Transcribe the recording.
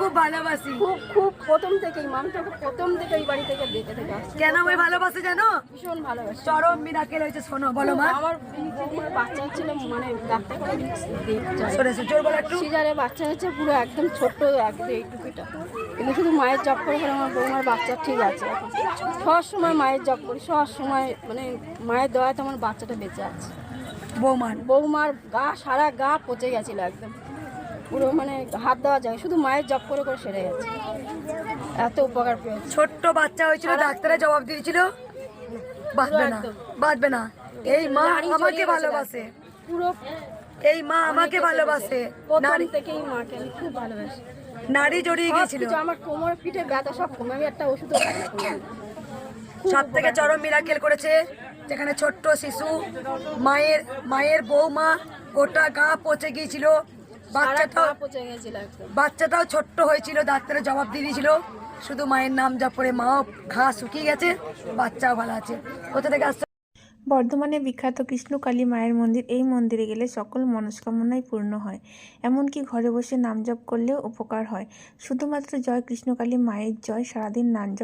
খুব ভালোবাসি, খুব খুব প্রথম থেকেই মামটা প্রথম থেকে এই বাড়ি থেকে দেখে থেকে আসছে। কেন আমি ভালোবাসি জানো? ভীষণ ভালোবাসি। চরম মিরাকেল হয়েছে, শোনো বলো মা। আমার বাচ্চা ছিল মানে ডাক্তার করে জোর বলো একটু। সিজারে বাচ্চা হচ্ছে পুরো একদম ছোট্ট একদম এইটুকুটা, কিন্তু শুধু মায়ের জব করে করে আমার বৌমার বাচ্চা ঠিক আছে এখন। সব সময় মায়ের জব করি, সব সময় মানে মায়ের দয়াতে আমার বাচ্চাটা বেঁচে আছে। বৌমার গা সারা গা পচে গেছিল একদম, পুরো মানে হাত দেওয়া যায়, শুধু মায়ের জব করে করে সেরে গেছে, এত উপকার পেয়েছে। ছোট্ট বাচ্চা হয়েছিল, ডাক্তারের জবাব দিয়েছিল বাঁচবে না, বাঁচবে না। এই মা আমাকে ভালোবাসে, পুরো এই মা আমাকে ভালোবাসে। নারী থেকেই মাকে আমি খুব ভালোবাসি। নারী জড়িয়ে গিয়েছিল, আমার কোমর পিঠে ব্যথা সব কমে, আমি একটা ওষুধও খাই না। সব থেকে চরম মিরাকেল করেছে, যেখানে ছোট্ট শিশু মায়ের বৌমা গোটা গা পচে গিয়েছিল, বাচ্চাটাও ছোট্ট হয়েছিল, ডাক্তারের জবাব দিয়ে দিয়েছিল শুধু মায়ের নাম জপ করে, মাও ঘা শুকিয়ে গেছে, বাচ্চাও ভালো আছে। কোথা থেকে আসছে? বর্ধমানে বিখ্যাত কৃষ্ণকালী মায়ের মন্দির। এই মন্দিরে গেলে সকল মনস্কামনাই পূর্ণ হয়, এমনকি ঘরে বসে নাম জপ করলেও উপকার হয়। শুধুমাত্র জয় কৃষ্ণকালী মায়ের জয়, সারাদিন নাম জপ